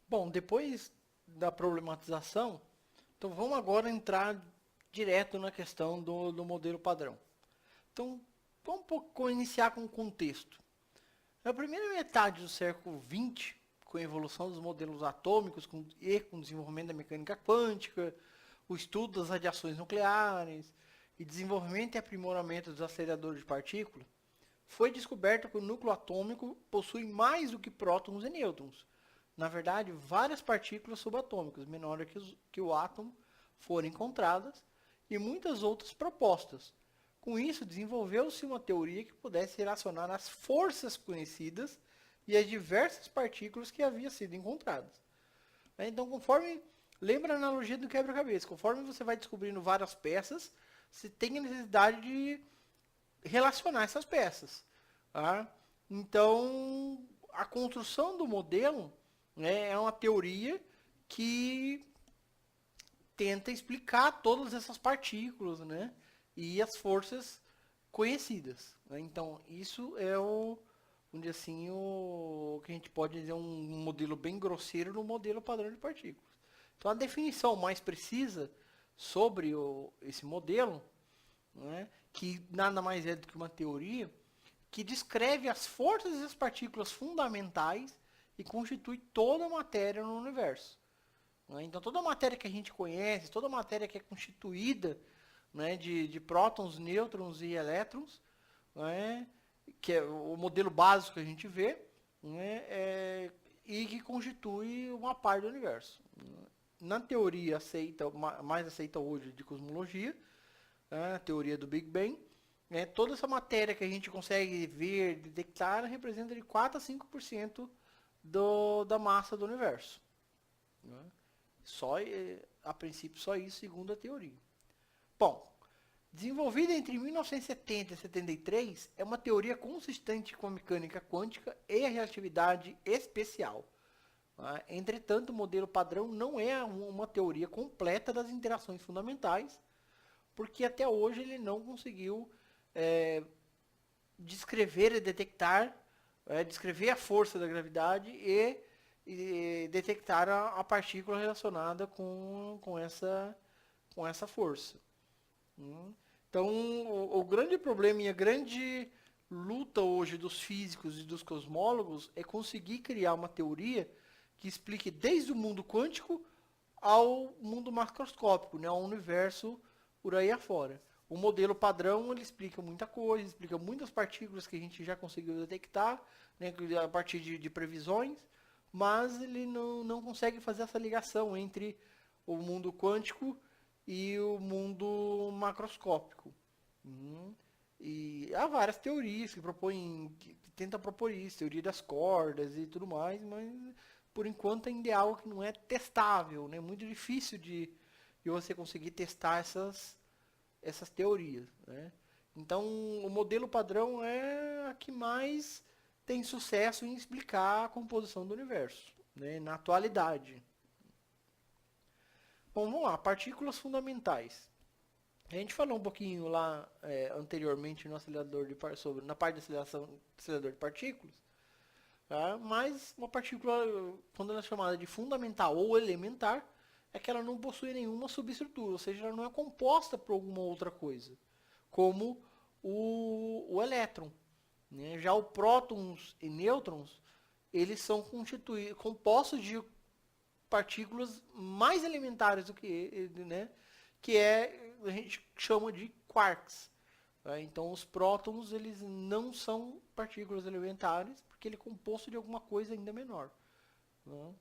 Bom, depois da problematização, então vamos agora entrar direto na questão do modelo padrão. Então, vamos iniciar com o contexto. Na primeira metade do século XX, com a evolução dos modelos atômicos e com o desenvolvimento da mecânica quântica, o estudo das radiações nucleares e desenvolvimento e aprimoramento dos aceleradores de partículas, foi descoberto que o núcleo atômico possui mais do que prótons e nêutrons. Na verdade, várias partículas subatômicas menores que o átomo foram encontradas e muitas outras propostas. Com isso, desenvolveu-se uma teoria que pudesse relacionar as forças conhecidas e as diversas partículas que haviam sido encontradas. Então, lembra a analogia do quebra-cabeça, conforme você vai descobrindo várias peças, você tem a necessidade de relacionar essas peças. Tá? Então, a construção do modelo, né, é uma teoria que tenta explicar todas essas partículas, né, e as forças conhecidas. Né? Então, isso é vamos dizer assim, o que a gente pode dizer um modelo bem grosseiro no modelo padrão de partículas. Então, a definição mais precisa sobre esse modelo, né, que nada mais é do que uma teoria, que descreve as forças e as partículas fundamentais e constitui toda a matéria no universo. Né? Então, toda a matéria que a gente conhece, toda a matéria que é constituída, né, de prótons, nêutrons e elétrons, né, que é o modelo básico que a gente vê, né, e que constitui uma parte do universo. Na teoria mais aceita hoje de cosmologia, né, a teoria do Big Bang, né, toda essa matéria que a gente consegue ver, detectar, representa de 4 a 5% da massa do universo. Né? Só, a princípio, só isso, segundo a teoria. Bom, desenvolvida entre 1970 e 73, é uma teoria consistente com a mecânica quântica e a relatividade especial. Entretanto, o modelo padrão não é uma teoria completa das interações fundamentais, porque até hoje ele não conseguiu é, descrever e detectar, descrever a força da gravidade e detectar a partícula relacionada com essa força. Então, o grande problema e a grande luta hoje dos físicos e dos cosmólogos é conseguir criar uma teoria que explique desde o mundo quântico ao mundo macroscópico, né, ao universo por aí afora. O modelo padrão ele explica muita coisa, explica muitas partículas que a gente já conseguiu detectar, né, a partir de previsões, mas ele não consegue fazer essa ligação entre o mundo quântico e o mundo macroscópico. E há várias teorias que tentam propor isso, teoria das cordas e tudo mais, mas por enquanto ainda é algo que não é testável, né? Muito difícil de você conseguir testar essas teorias, né? Então, o modelo padrão é a que mais tem sucesso em explicar a composição do universo, né? Na atualidade. Bom, vamos lá, partículas fundamentais. A gente falou um pouquinho lá anteriormente no acelerador na parte de acelerador de partículas, tá? Mas uma partícula, quando ela é chamada de fundamental ou elementar, é que ela não possui nenhuma subestrutura, ou seja, ela não é composta por alguma outra coisa, como o elétron. Né? Já os prótons e nêutrons, eles são compostos de partículas mais elementares do que ele, né? Que a gente chama de quarks. Tá? Então, os prótons eles não são partículas elementares, porque ele é composto de alguma coisa ainda menor. Né?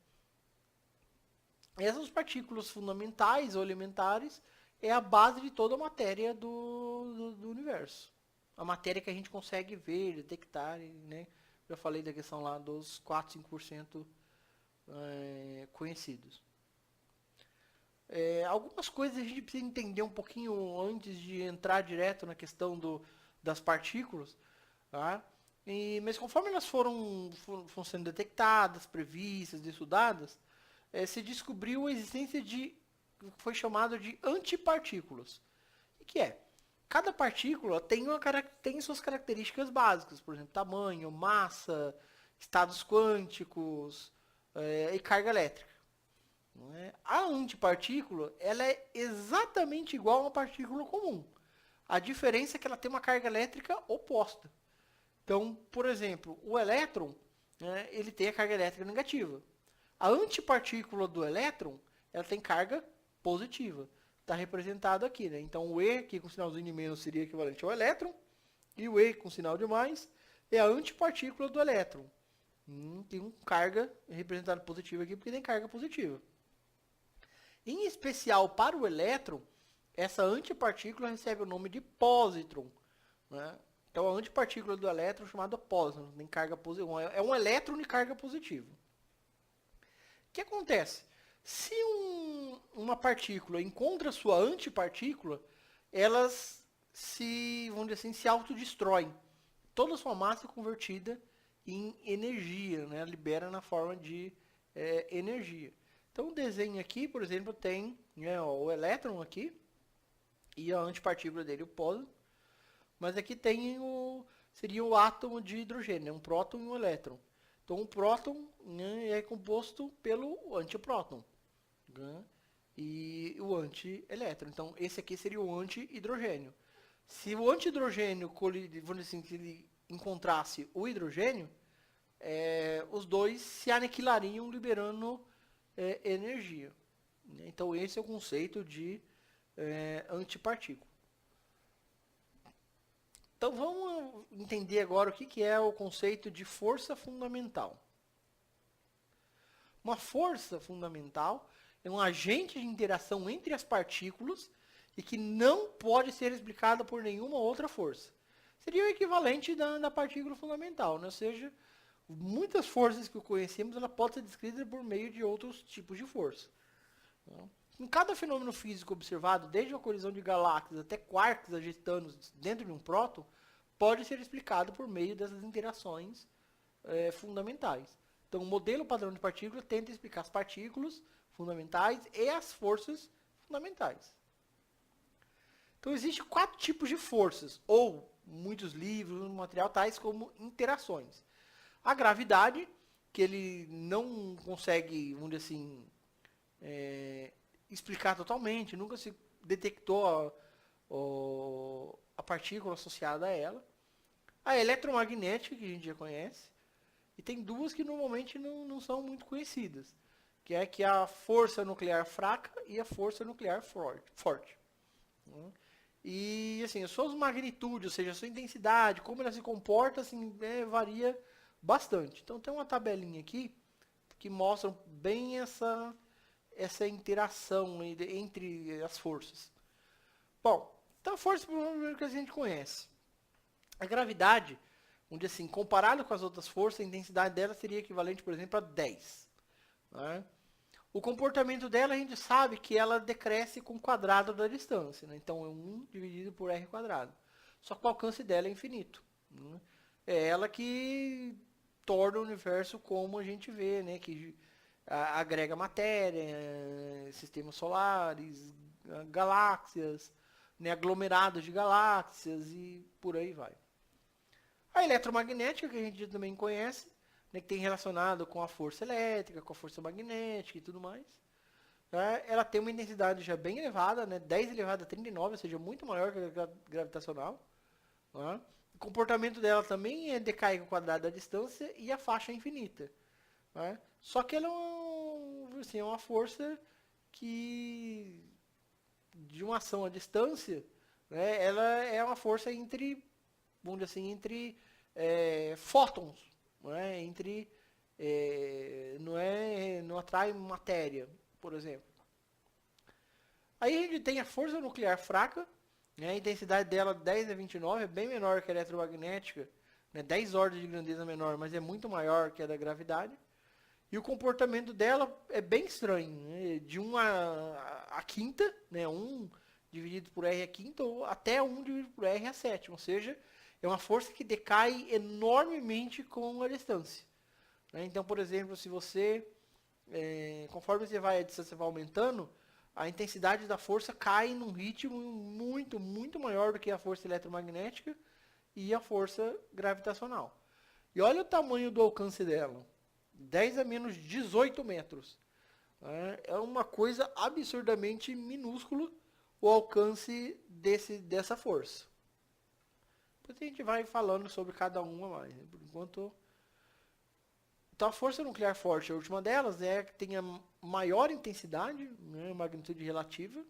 Essas partículas fundamentais ou elementares é a base de toda a matéria do universo. A matéria que a gente consegue ver, detectar, né? Já falei da questão lá dos 4, 5% conhecidos. Algumas coisas a gente precisa entender um pouquinho antes de entrar direto na questão das partículas. Tá? Mas conforme elas foram sendo detectadas, previstas, estudadas, se descobriu a existência de o que foi chamado de antipartículas. O que é? Cada partícula tem suas características básicas, por exemplo, tamanho, massa, estados quânticos, e carga elétrica. Não é? A antipartícula, ela é exatamente igual a uma partícula comum. A diferença é que ela tem uma carga elétrica oposta. Então, por exemplo, o elétron, né, ele tem a carga elétrica negativa. A antipartícula do elétron, ela tem carga positiva. Está representado aqui, né? Então, o E aqui com sinalzinho de menos seria equivalente ao elétron, e o E com sinal de mais é a antipartícula do elétron. Tem uma carga representada positiva aqui porque tem carga positiva. Em especial para o elétron, essa antipartícula recebe o nome de pósitron, né? Então, a antipartícula do elétron é chamada pósitron, tem carga positiva. É um elétron de carga positiva. O que acontece? Se uma partícula encontra sua antipartícula, elas vamos dizer assim, se autodestroem. Toda a sua massa é convertida em energia, né? Libera na forma de energia. Então, o desenho aqui, por exemplo, tem, né, o elétron aqui e a antipartícula dele, o pósitron. Mas aqui tem seria o átomo de hidrogênio, né? Um próton e um elétron. Então, o próton, né, é composto pelo antipróton, né, e o antielétron. Então, esse aqui seria o antihidrogênio. Se o antihidrogênio, vamos dizer assim, que ele encontrasse o hidrogênio, os dois se aniquilariam, liberando energia. Então, esse é o conceito de antipartícula. Então, vamos entender agora o que é o conceito de força fundamental. Uma força fundamental é um agente de interação entre as partículas e que não pode ser explicada por nenhuma outra força. Seria o equivalente da partícula fundamental, né? Ou seja, muitas forças que conhecemos ela pode ser descrita por meio de outros tipos de força. Em cada fenômeno físico observado, desde a colisão de galáxias até quarks agitando dentro de um próton, pode ser explicado por meio dessas interações fundamentais. Então, o modelo padrão de partícula tenta explicar as partículas fundamentais e as forças fundamentais. Então, existem 4 tipos de forças, ou muitos livros, no material, tais como interações. A gravidade, que ele não consegue, vamos dizer assim, explicar totalmente, nunca se detectou a partícula associada a ela. A eletromagnética, que a gente já conhece, e tem duas que normalmente não são muito conhecidas, que é a força nuclear fraca e a força nuclear forte. E assim, as suas magnitudes, ou seja, a sua intensidade, como ela se comporta, assim, varia bastante. Então tem uma tabelinha aqui que mostra bem essa interação entre as forças. Bom, então a força primeiro que a gente conhece. A gravidade, onde assim, comparado com as outras forças, a intensidade dela seria equivalente, por exemplo, a 10. Né? O comportamento dela, a gente sabe que ela decresce com o quadrado da distância. Né? Então, é 1 dividido por r quadrado. Só que o alcance dela é infinito. Né? É ela que torna o universo como a gente vê, né? Que agrega matéria, sistemas solares, galáxias, né? Aglomerados de galáxias e por aí vai. A eletromagnética, que a gente também conhece, né, que tem relacionado com a força elétrica, com a força magnética e tudo mais. Ela tem uma intensidade já bem elevada, né, 10 elevado a 39, ou seja, muito maior que a gravitacional. Né? O comportamento dela também decai com o quadrado da distância e a faixa é infinita. Né? Só que ela é uma força que, de uma ação à distância, né, ela é uma força vamos dizer assim, entre fótons, né? Não atrai matéria, por exemplo. Aí a gente tem a força nuclear fraca, né? A intensidade dela 10 a 29, é bem menor que a eletromagnética, né? 10 ordens de grandeza menor, mas é muito maior que a da gravidade. E o comportamento dela é bem estranho, né? De 1 a quinta, né? 1 dividido por R a quinta, ou até 1 dividido por R a sétima, ou seja, é uma força que decai enormemente com a distância. Né? Então, por exemplo, se você, conforme a distância vai aumentando, a intensidade da força cai num ritmo muito, muito maior do que a força eletromagnética e a força gravitacional. E olha o tamanho do alcance dela. 10 a menos 18 metros. É uma coisa absurdamente minúscula o alcance dessa força. Depois a gente vai falando sobre cada uma mais. Né? Por enquanto. Então a força nuclear forte, a última delas, é a que tem a maior intensidade, né, magnitude relativa,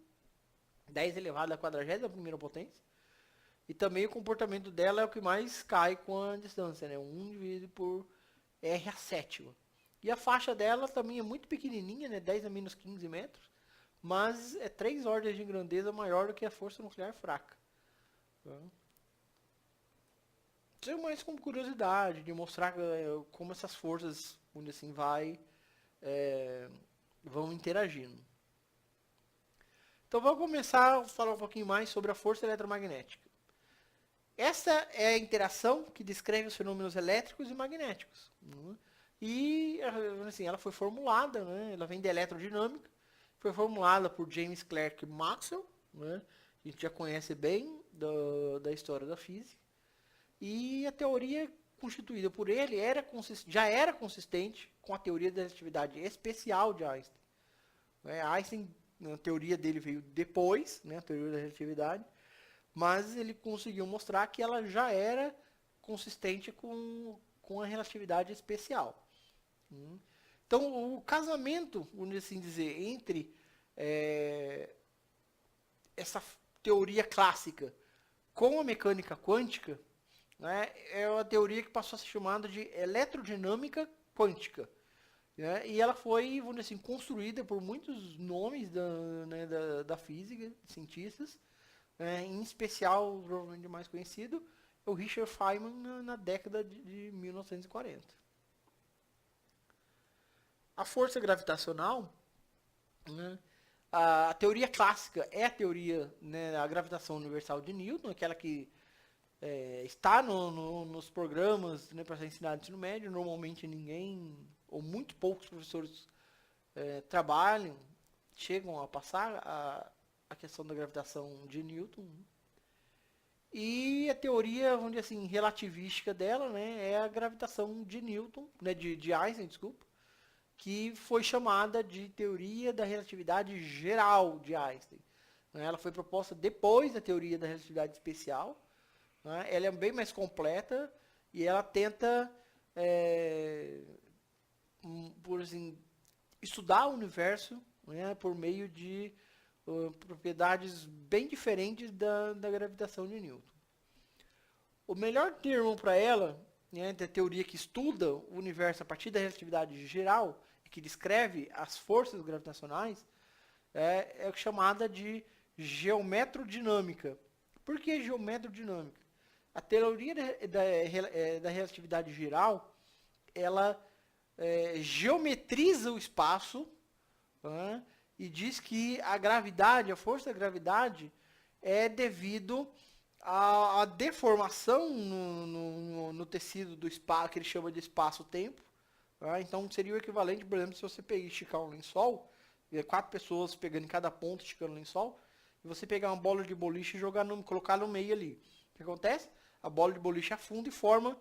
10 elevado à 41ª potência. E também o comportamento dela é o que mais cai com a distância, né? 1 dividido por R a sétima. E a faixa dela também é muito pequenininha, né? 10 a menos 15 metros. Mas é 3 ordens de grandeza maior do que a força nuclear fraca. Isso é mais como curiosidade, de mostrar como essas forças, onde assim vão interagindo. Então vamos começar a falar um pouquinho mais sobre a força eletromagnética. Essa é a interação que descreve os fenômenos elétricos e magnéticos. E assim, ela foi formulada, né? Ela vem da eletrodinâmica, foi formulada por James Clerk Maxwell, né? A gente já conhece bem da história da física. E a teoria constituída por ele já era consistente com a teoria da relatividade especial de Einstein. Einstein, a teoria dele veio depois, né, a teoria da relatividade, mas ele conseguiu mostrar que ela já era consistente com a relatividade especial. Então, o casamento, vamos assim dizer, entre essa teoria clássica com a mecânica quântica, né, é uma teoria que passou a ser chamada de eletrodinâmica quântica. Né, e ela foi, vamos dizer assim, construída por muitos nomes da física, cientistas, em especial, provavelmente o mais conhecido, é o Richard Feynman na década de 1940. A força gravitacional, né, a teoria clássica é a teoria, né, da gravitação universal de Newton, aquela que está nos programas, né, para ser ensinado no ensino médio. Normalmente ninguém, ou muito poucos professores chegam a passar a questão da gravitação de Newton. E a teoria, vamos dizer assim, relativística dela, né, é a gravitação de Newton, né, de Einstein, desculpa, que foi chamada de teoria da relatividade geral de Einstein. Ela foi proposta depois da teoria da relatividade especial. Ela é bem mais completa e ela tenta por assim, estudar o universo, né, por meio de propriedades bem diferentes da gravitação de Newton. O melhor termo para ela, né, da teoria que estuda o universo a partir da relatividade geral e que descreve as forças gravitacionais, é chamada de geometrodinâmica. Por que geometrodinâmica? A teoria da relatividade geral, ela geometriza o espaço, né, e diz que a gravidade, a força da gravidade, é devido à deformação no tecido do espaço, que ele chama de espaço-tempo. Tá? Então seria o equivalente, por exemplo, se você pegar e esticar um lençol, 4 pessoas pegando em cada ponta, esticando o lençol, e você pegar uma bola de boliche e colocar no meio ali. O que acontece? A bola de boliche afunda e forma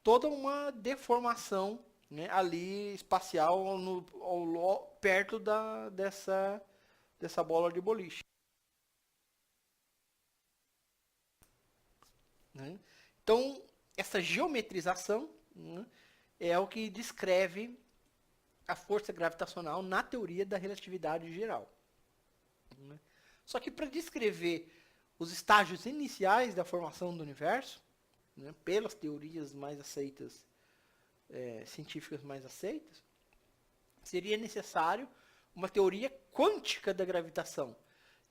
toda uma deformação, né, ali espacial perto dessa bola de boliche. Né? Então, essa geometrização, né, é o que descreve a força gravitacional na teoria da relatividade geral. Né? Só que para descrever os estágios iniciais da formação do universo, né, pelas teorias mais aceitas, científicas mais aceitas, seria necessário uma teoria quântica da gravitação.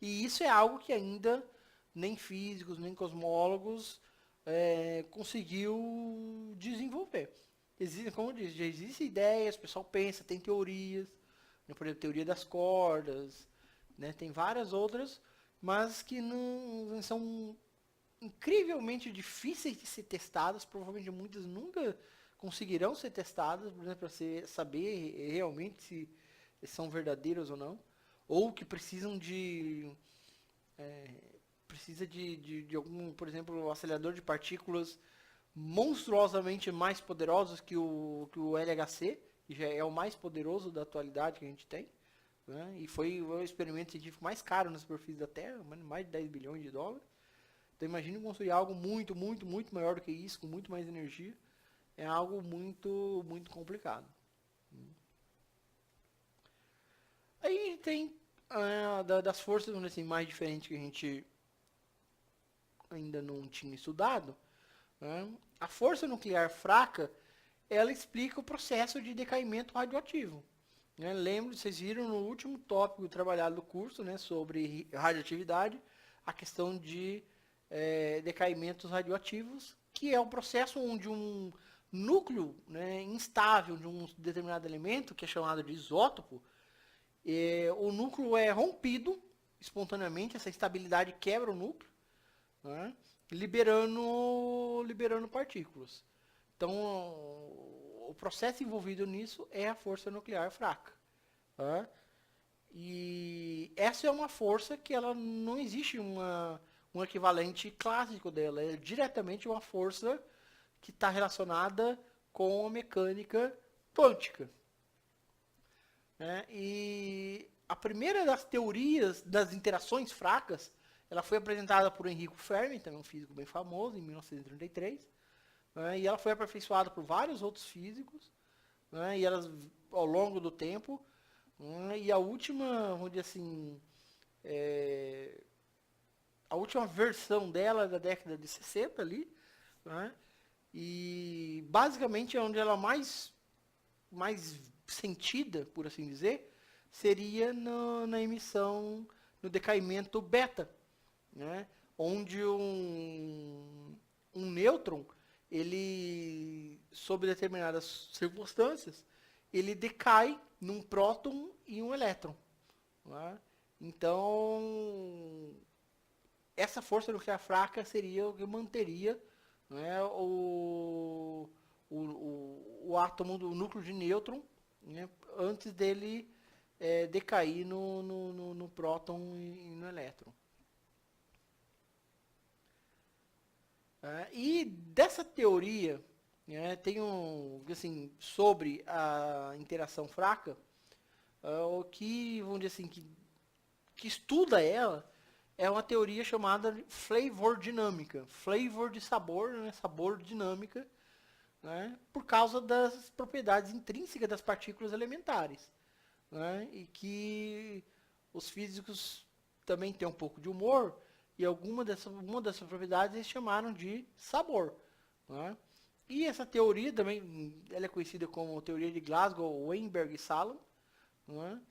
E isso é algo que ainda nem físicos, nem cosmólogos conseguiu desenvolver. Como eu disse, já existem ideias, o pessoal pensa, tem teorias, né, por exemplo, teoria das cordas, né, tem várias outras, mas que não são incrivelmente difíceis de ser testadas, provavelmente muitas nunca conseguirão ser testadas, por exemplo, para saber realmente se são verdadeiras ou não, ou que precisam de algum, por exemplo, um acelerador de partículas monstruosamente mais poderosos que o LHC, e já é o mais poderoso da atualidade que a gente tem, né? E foi o experimento científico mais caro na superfície da Terra, mais de 10 bilhões de dólares. Então imagine construir algo muito, muito, muito maior do que isso, com muito mais energia. É algo muito, muito complicado. Aí tem das forças, vamos dizer assim, mais diferentes que a gente ainda não tinha estudado, né? A força nuclear fraca, ela explica o processo de decaimento radioativo. Né? Lembro, vocês viram no último tópico trabalhado do curso, né, sobre radioatividade, a questão de decaimentos radioativos, que é o processo onde um núcleo, né, instável de um determinado elemento, que é chamado de isótopo, o núcleo é rompido espontaneamente, essa instabilidade quebra o núcleo, né, liberando partículas. Então, o processo envolvido nisso é a força nuclear fraca. Tá? E essa é uma força que ela não existe um equivalente clássico dela. É diretamente uma força que está relacionada com a mecânica quântica. Né? E a primeira das teorias das interações fracas, ela foi apresentada por Enrico Fermi, também um físico bem famoso, em 1933. Né? E ela foi aperfeiçoada por vários outros físicos. Né? E elas, ao longo do tempo, e a última, vamos dizer assim, a última versão dela é da década de 60 ali, né? E basicamente onde ela mais sentida, por assim dizer, seria na emissão, no decaimento beta, né? Onde um nêutron, ele, sob determinadas circunstâncias, ele decai num próton e um elétron. Né? Então, essa força nuclear fraca seria o que manteria, né, o átomo do núcleo de nêutron, né, antes dele decair no próton e no elétron. E dessa teoria, né, tem assim, sobre a interação fraca, o que, vamos dizer assim, que estuda ela, é uma teoria chamada de flavor dinâmica. Flavor de sabor, né, sabor dinâmica, né, por causa das propriedades intrínsecas das partículas elementares. Né, e que os físicos também têm um pouco de humor, e uma dessas propriedades eles chamaram de sabor. Né? E essa teoria também ela é conhecida como teoria de Glasgow, Weinberg e Salom. Né?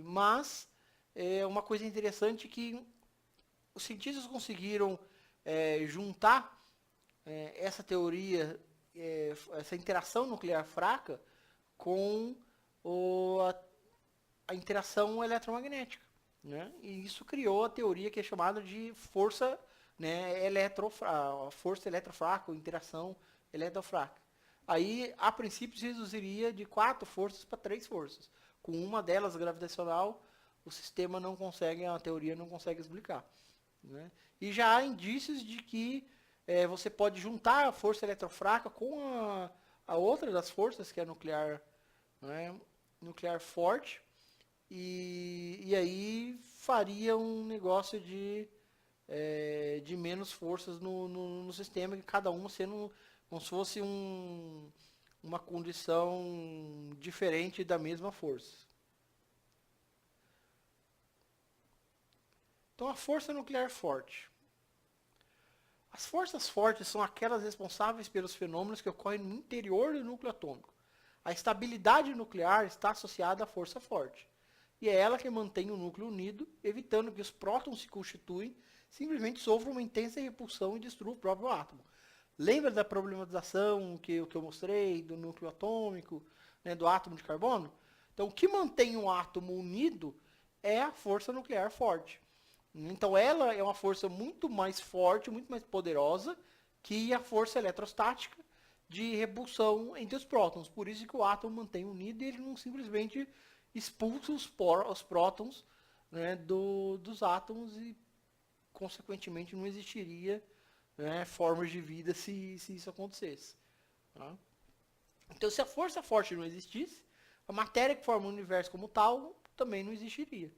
Mas é uma coisa interessante que os cientistas conseguiram juntar essa teoria, essa interação nuclear fraca com a interação eletromagnética. Né? E isso criou a teoria que é chamada de força, né, força eletrofraca, ou interação eletrofraca. Aí, a princípio, se reduziria de 4 forças para 3 forças. Com uma delas, gravitacional, o sistema não consegue, a teoria não consegue explicar. Né? E já há indícios de que você pode juntar a força eletrofraca com a outra das forças, que é a nuclear, né, nuclear forte, e aí faria um negócio de menos forças no sistema, que cada uma sendo como se fosse uma condição diferente da mesma força. Então, a força nuclear forte. As forças fortes são aquelas responsáveis pelos fenômenos que ocorrem no interior do núcleo atômico. A estabilidade nuclear está associada à força forte. E é ela que mantém o núcleo unido, evitando que os prótons se constituem, simplesmente sofram uma intensa repulsão e destruam o próprio átomo. Lembra da problematização que eu mostrei do núcleo atômico, né, do átomo de carbono? Então, o que mantém um átomo unido é a força nuclear forte. Então, ela é uma força muito mais forte, muito mais poderosa que a força eletrostática de repulsão entre os prótons. Por isso que o átomo mantém unido e ele não simplesmente expulsa os prótons, né, dos átomos e, consequentemente, não existiria, né, formas de vida se isso acontecesse. Tá? Então, se a força forte não existisse, a matéria que forma o universo como tal também não existiria.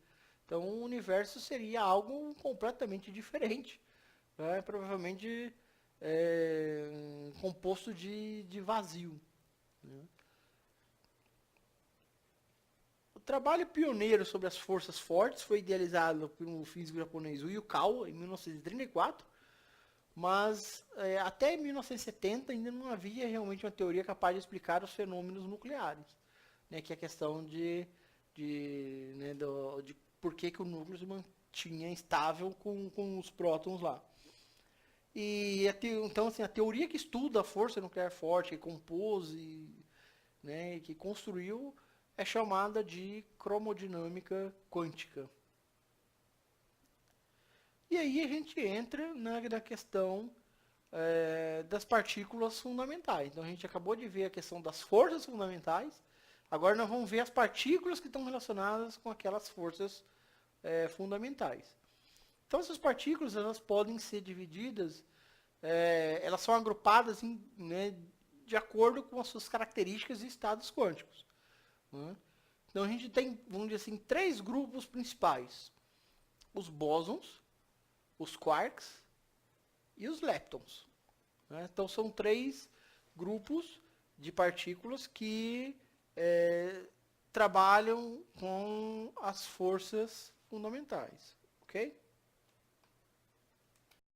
Então, o universo seria algo completamente diferente, né? Provavelmente composto de vazio, né? O trabalho pioneiro sobre as forças fortes foi idealizado pelo físico japonês Uyu Kawa em 1934, mas até 1970 ainda não havia realmente uma teoria capaz de explicar os fenômenos nucleares, né, que é a questão de por que, que o núcleo se mantinha estável com os prótons lá. E então assim, a teoria que estuda a força nuclear forte, que compôs né, que construiu, é chamada de cromodinâmica quântica. E aí a gente entra na questão das partículas fundamentais. Então a gente acabou de ver a questão das forças fundamentais, agora nós vamos ver as partículas que estão relacionadas com aquelas forças fundamentais. Então essas partículas elas podem ser divididas, elas são agrupadas né, de acordo com as suas características e estados quânticos, né? Então a gente tem, vamos dizer assim, três grupos principais: os bósons, os quarks e os leptons, né? Então são três grupos de partículas que trabalham com as forças fundamentais, ok?